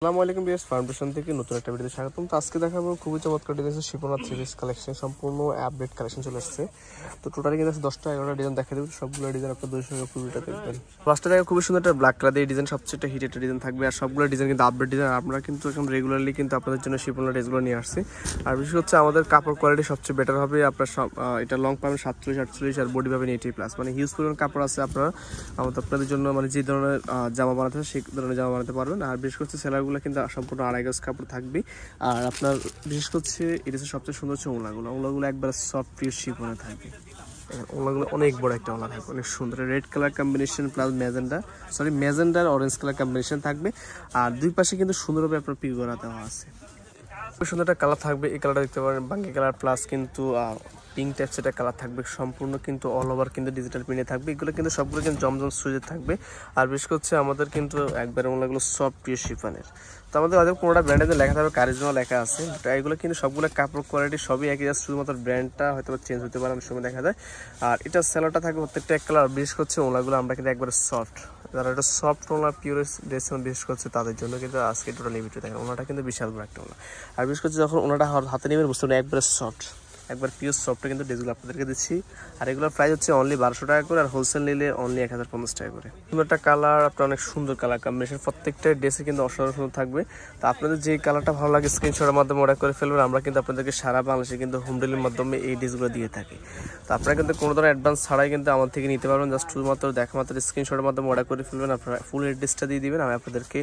আসসালামু আলাইকুম BS foundation থেকে নতুন একটা ভিডিওতে স্বাগতম। তো আজকে দেখাবো খুবই চমৎকার ডিজাইন শিপন আর থ্রি পিস কালেকশন, সম্পূর্ণ আপডেট কালেকশন চলে আসছে। তো টোটালি কিন্তু 10টা 11টা ডিজাইন দেখা দেবো, সবগুলো ডিজাইন আপনার 200 টাকা পুরোটা দেখবেন। ফার্স্টে দেখা খুবই সুন্দর একটা ব্ল্যাক কালার দিয়ে ডিজাইন, সবচেয়ে হিট একটা ডিজাইন থাকবে। আর সবগুলো ডিজাইন কিন্তু আপডেট ডিজাইন, আমরা কিন্তু এখন রেগুলারলি কিন্তু আপনাদের জন্য শিপনের ড্রেসগুলো নিয়ে আসছি। আর বিশেষ হচ্ছে আমাদের কাপড় কোয়ালিটি সবচেয়ে বেটার হবে। আপনার সব এটা লং পাবেন 47-48 আর বডি পাবেন 80+, মানে হিউজ পরিমাণ কাপড় আছে। আপনারা আপনাদের জন্য মানে যে ধরনের জামা বানাতে হয় সেই ধরনের জামা বানাতে পারবেন। আর বিশেষ করে সেলারগুলো কিন্তু সম্পূর্ণ আড়াই গজ কাপড় থাকবে। আর আপনার বিশেষ করছে এটা সবচেয়ে সুন্দর হচ্ছে ওলাগুলো একবার সফট পিওর শিফনে থাকবে। ওলাগুলো অনেক বড় একটা ওলা থাকবে, অনেক সুন্দর red colour combination plus magenta orange colour combination থাকবে। আর দুই পাশে কিন্তু সুন্দরভাবে আপনার পিক করা দেওয়া আছে। খুব সুন্দর একটা কালার থাকবে, এই কালারটা দেখতে পারেন বাঙ্গি কালার প্লাস কিন্তু পিঙ্ক টাইপস একটা কালার থাকবে, সম্পূর্ণ কিন্তু অল ওভার কিন্তু ডিজিটাল প্রিন্টে থাকবে। এগুলো কিন্তু সবগুলো কিন্তু জমজম সুইজের থাকবে। আর বিশেষ করছে আমাদের কিন্তু একবার ওগুলো সফট পিওর শিফনের। তো আমাদের হয়তো কোনোটা ব্র্যান্ডে লেখা থাকবে কারিজমা লেখা আছে, এগুলো কিন্তু সবগুলো কাপড় কোয়ালিটি সবই একই, জাস্ট শুধুমাত্র ব্র্যান্ডটা হয়তো চেঞ্জ হতে পারে, অনেক সময় দেখা যায়। আর এটা সেলোটা থাকবে প্রত্যেকটা এক কালার। বিশেষ করছে ওগুলো আমরা কিন্তু একবারে সফট, যারা এটা সফট ওলা পিওর ড্রেস বিশেষ করছে তাদের জন্য কিন্তু আজকে টোটাল এই ভিডিও দেখেন। ওনাটা কিন্তু বিশাল বড় একটা ওলা। আর বিশেষ করছে যখন ওনাটা হাতে নেবেন বুঝতে পারবেন একবারে সফট, একবার পিওর সফটটা কিন্তু ড্রেসগুলো আপনাদেরকে দিচ্ছি। আর এগুলোর প্রাইস হচ্ছে অনলি 1200 টাকা করে, আর হোলসেল নিলে অনলি 1050 টাকা করে। সুন্দর একটা কালার, আপনার অনেক সুন্দর কালার কম্বিনেশন, প্রত্যেকটা ড্রেসে কিন্তু অসাধারণ সুন্দর থাকবে। তো আপনাদের যে কালারটা ভালো লাগে স্ক্রিনশটের মাধ্যমে অর্ডার করে ফেলবেন। আমরা কিন্তু আপনাদেরকে সারা বাংলাদেশে কিন্তু হোম ডেলিভারির মাধ্যমে এই ড্রেসগুলো দিয়ে থাকি। তো আপনারা কিন্তু কোনো ধরনের অ্যাডভান্স ছাড়াই কিন্তু আমার থেকে নিতে পারবেন, জাস্ট শুধুমাত্র দেখা মাত্র স্ক্রিনশটের মাধ্যমে অর্ডার করে ফেলবেন। আপনারা ফুল অ্যাড্রেসটা দিয়ে দিবেন, আমি আপনাদেরকে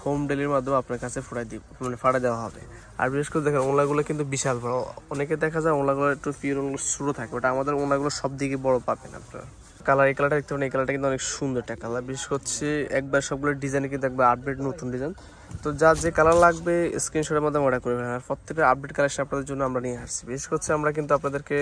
হোম ডেলিভারির মাধ্যমে আপনার কাছে ফাটা দেওয়া হবে। আর বিশেষ করে দেখেন ওলাগুলো কিন্তু বিশাল বড়, অনেকে দেখা যায় ওলাগুলো একটু পিওর ছোট থাকে, ওটা আমাদের ওলাগুলো সব দিকে বড় পাবেন আপনারা। কালার এই কালারটা দেখতে পারেন, এই কালারটা কিন্তু অনেক সুন্দর একটা কালার। বিশেষ করছে একবার সবগুলো ডিজাইনে কিন্তু একবার আপডেট নতুন ডিজাইন। তো যার যে কালার লাগবে স্ক্রিনশটের মাধ্যমে অর্ডার করে ফেলেন। আর প্রত্যেকটা আপডেট কালেকশন আপনাদের জন্য আমরা নিয়ে আসছি। বিশেষ করছে আমরা কিন্তু আপনাদেরকে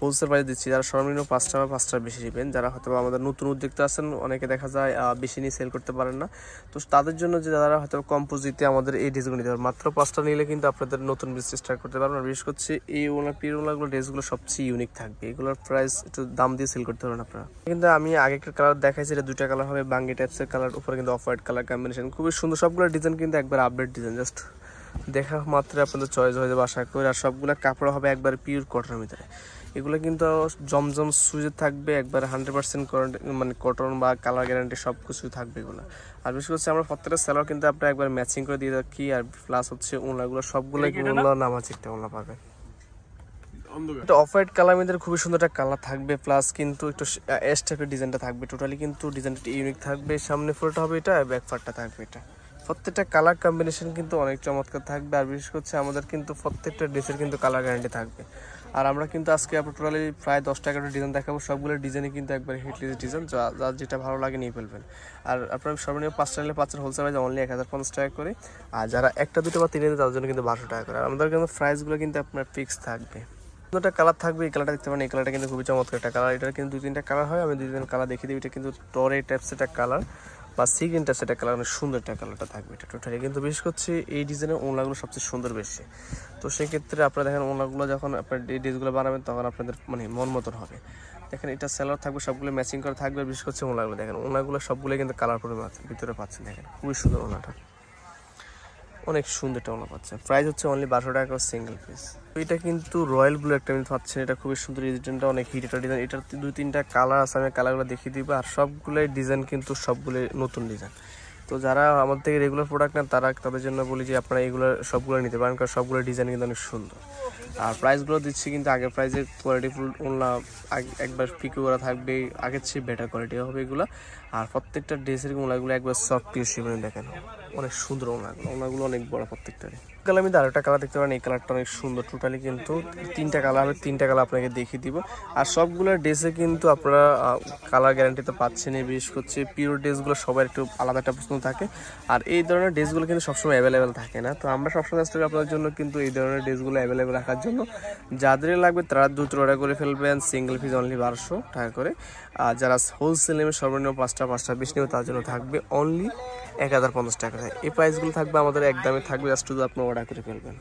হোলসেল প্রাইস দিচ্ছি, যারা সর্বনিম্ন 5 টাকা 5 টাকা বেশি নেবেন, যারা হয়তো আমাদের নতুন উদ্যোক্তা আছেন, অনেকে দেখা যায় বেশি নিয়ে সেল করতে পারেন না। তো তাদের জন্য যে যারা হয়তো কম পুঁজিতে আমাদের এই ড্রেসগুলো নিতে পারেন, মাত্র 5টা নিলে কিন্তু আপনাদের নতুন বিজনেস স্টার্ট করতে পারবেন। আর বিশেষ করছে এই পিওর ওলাগুলো ড্রেসগুলো সবচেয়ে ইউনিক থাকবে, এগুলোর প্রাইস একটু দাম দিয়ে সেল করতে পারেন আপনারা। কিন্তু আমি আগে একটা কালার দেখাইছি, এটা দুইটা কালার হবে, বাঙ্গি টাইপসের কালার, উপরে কিন্তু অফ হোয়াইট কালার কম্বিনেশন, খুবই সুন্দর। সবগুলো ডিজাইন কিন্তু একবার আপডেট ডিজাইন, জাস্ট দেখা মাত্র আপনাদের চয়েস হয়ে যাবে আশা করি। আর সবগুলো কাপড় হবে একবার পিওর কটনের ভিতরে। এগুলো কিন্তু জমজম সুইজে থাকবে, একবার 100% মানে কটন বা কালার গ্যারান্টি সব কিছু থাকবে এগুলো। আর বিশেষ করে আমরা প্রত্যেকটা সেলার কিন্তু আপনার একবার ম্যাচিং করে দিয়ে রাখি। আর প্লাস হচ্ছে ওনাগুলো সবগুলো নাম আছে, একটা ওনা পাবে। এটা অফ হোয়াইট কালার মধ্যে খুবই সুন্দর একটা কালার থাকবে, প্লাস কিন্তু একটু এস টাইপের ডিজাইনটা থাকবে। টোটালি কিন্তু ডিজাইনটা ইউনিক থাকবে, সামনে ফুলটা হবে এটা, ব্যাক পার্টটা থাকবে এটা। প্রত্যেকটা কালার কম্বিনেশন কিন্তু অনেক চমৎকার থাকবে। আর বিশেষ করছে আমাদের কিন্তু প্রত্যেকটা ড্রেসের কিন্তু কালার গ্যারান্টি থাকবে। আর আমরা কিন্তু আজকে আপনার টোটালি প্রায় 10টা 11টা ডিজাইন দেখাবো, সবগুলো ডিজাইনে কিন্তু একবার হিটলিস্ট ডিজাইন, যার যেটা ভালো লাগে নিয়ে ফেলবেন। আর আপনার সর্বনিম্ন 5টা নিলে 5টার হোলসেল প্রাইস অনলি 1050 টাকা করে। আর যারা একটা দুটো বা 3 তাদের জন্য কিন্তু 1200 টাকা করে। আর আমাদের কিন্তু প্রাইসগুলো কিন্তু আপনার ফিক্স থাকবে। একটা কালার থাকবে, এই কালারটা দেখতে পারেন, এই কালারটা কিন্তু খুবই চমৎকার একটা কালার। এটার কিন্তু 2-3টা কালার হয়, আমি 2-3 কালার দেখিয়ে দিই। এটা কিন্তু টরে টাইপস একটা কালার বা সিগ্রিন টাইপস একটা কালার, অনেক সুন্দর একটা কালারটা থাকবে এটা টোটালি। কিন্তু বিশেষ করছে এই ডিজাইনের ওনাগুলো সবচেয়ে সুন্দর বেশি। তো সেক্ষেত্রে আপনারা দেখেন ওনাগুলো যখন আপনার এই ড্রেসগুলো বানাবেন তখন আপনাদের মানে মন মতন হবে। দেখেন এটা সেলার থাকবে, সবগুলো ম্যাচিং করা থাকবে। বিশেষ করছে ওনাগুলো দেখেন, ওনাগুলো সবগুলো কিন্তু কালার করে ভিতরে পাচ্ছেন, দেখেন খুবই সুন্দর ওনাটা, অনেক সুন্দর একটা ওনা পাচ্ছেন। প্রাইস হচ্ছে অনলি 1200 টাকা সিঙ্গেল পিস। এটা কিন্তু রয়্যাল ব্লু একটা পাচ্ছেন, এটা খুবই সুন্দর। এই ডিজাইনটা অনেক হিট একটা ডিজাইন, এটার 2-3টা কালার আছে, আমি কালারগুলো দেখিয়ে দিব। আর সবগুলোই ডিজাইন কিন্তু সবগুলোই নতুন ডিজাইন। তো যারা আমাদের থেকে রেগুলার প্রোডাক্ট নেন তাদের জন্য বলি যে আপনারা এগুলো সবগুলো নিতে পারেন, কারণ সবগুলো ডিজাইন কিন্তু অনেক সুন্দর। আর প্রাইসগুলো দিচ্ছি কিন্তু আগের প্রাইসে কোয়ালিটিফুল ওনা একবার পিকো করা থাকবে, আগের চেয়ে বেটার কোয়ালিটি হবে এগুলো। আর প্রত্যেকটা ড্রেসের ওনাগুলো একবার সফট পিওর শিফনে দেখেন, অনেক সুন্দর ওনাগুলো অনেক বড় প্রত্যেকটারই। কালার আমি আরেকটা কালার দেখতে পারেন, এই কালারটা অনেক সুন্দর। টোটালি কিন্তু 3টা কালার হবে, 3টা কালার আপনাকে দেখিয়ে দিব। আর সবগুলো ড্রেসে কিন্তু আপনারা কালার গ্যারান্টি তো পাচ্ছেন। বিশেষ করছে পিওর ড্রেসগুলো সবার একটু আলাদা একটা প্রশ্ন থাকে। আর এই ধরনের ড্রেসগুলো কিন্তু সবসময় অ্যাভেলেবেল থাকে না। তো আমরা সবসময় চেষ্টা করি আপনাদের জন্য কিন্তু এই ধরনের ড্রেসগুলো অ্যাভেলেবেল রাখার জন্য। যাদের লাগবে তারা দ্রুত অর্ডার করে ফেলবেন, সিঙ্গেল পিস অনলি 1200 টাকা করে। আর যারা হোলসেল নেবে সর্বনিম্ন 5টা 20 নেবে তার জন্য থাকবে অনলি 1050 টাকা। এই প্রাইসগুলো থাকবে আমাদের একদমই থাকবে, জাস্ট শুধু আপনি অর্ডার করে ফেলবেন।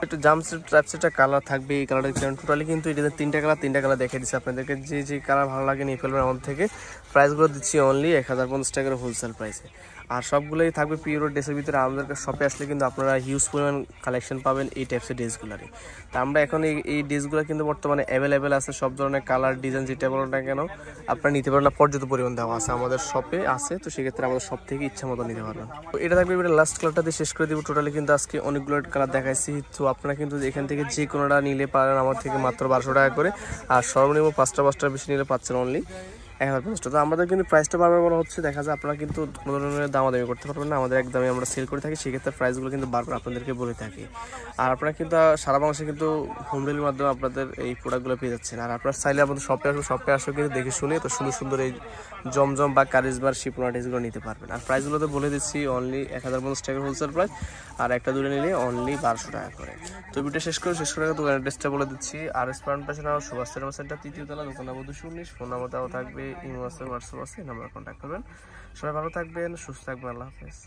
একটু জাম্পসুট টাইপস একটা কালার থাকবে, এই কালারটা টোটালি কিন্তু এটা 3টা কালার দেখে দিচ্ছি আপনাদেরকে। যে কালার ভালো লাগে নিয়ে ফেলবেন আমাদের থেকে। প্রাইসগুলো দিচ্ছি অনলি 1050 টাকার হোলসেল প্রাইসে। আর সবগুলোই থাকবে পিওর ড্রেসের ভিতরে। আমাদের শপে আসলে কিন্তু আপনারা হিউজ পরিমাণ কালেকশন পাবেন এই টাইপসের ড্রেসগুলোরই। তো আমরা এখন এই ড্রেসগুলো কিন্তু বর্তমানে অ্যাভেলেবেল আছে, সব ধরনের কালার ডিজাইন যেটা বলেন না কেন আপনারা নিতে পারেন না, পর্যাপ্ত পরিমাণ দেওয়া আছে আমাদের শপে আছে। তো সেক্ষেত্রে আমাদের শপ থেকে ইচ্ছা মতো নিতে পারবেন। তো এটা থাকবে এবার লাস্ট কালারটা দিয়ে শেষ করে দিব। টোটালি কিন্তু আজকে অনেকগুলো কালার দেখাইছি। তো আপনারা কিন্তু এখান থেকে যে কোনোটা নিলে পারেন আমার থেকে মাত্র 1200 টাকা করে, আর সর্বনিম্ন 5টার বেশি নিলে পাচ্ছেন অনলি 1050। তো আমাদের কিন্তু প্রাইসটা বারবার বলা হচ্ছে, দেখা যায় আপনারা কিন্তু কোনো ধরনের দামাদামি করতে পারবেন না, আমাদের একদমই আমরা সেল করে থাকি, সেক্ষেত্রে প্রাইসগুলো কিন্তু বারবার আপনাদেরকে বলে থাকি। আর আপনারা কিন্তু সারা বাংলাদেশে কিন্তু হোম ডেলিভারির মাধ্যমে আপনাদের এই প্রোডাক্টগুলো পেয়ে যাচ্ছেন। আর আপনারা চাইলে আমাদের শপে আসবে কিন্তু দেখে শুনে তো সুন্দর সুন্দর এই জমজম বা কারিজমার শিপনা ড্রেসগুলো নিতে পারবেন। আর প্রাইসগুলো তো বলে দিচ্ছি, অনলি 1050 টাকা হোলসেল প্রাইস, আর একটা দুটো নিলে অনলি 1200 টাকা করে। তো ভিডিও শেষ করে দোকানের অ্যাড্রেসটা বলে দিচ্ছি। R S plantation house, Subhash cinema centre, 3য় তলা, দোকান নম্বর 219। ফোন নাম্বার দেওয়া থাকবে, ইমো আছে, হোয়াটসঅ্যাপ আছে, নাম্বার কন্ট্যাক্ট করবেন। সবাই ভালো থাকবেন, সুস্থ থাকবেন, আল্লাহ হাফেজ।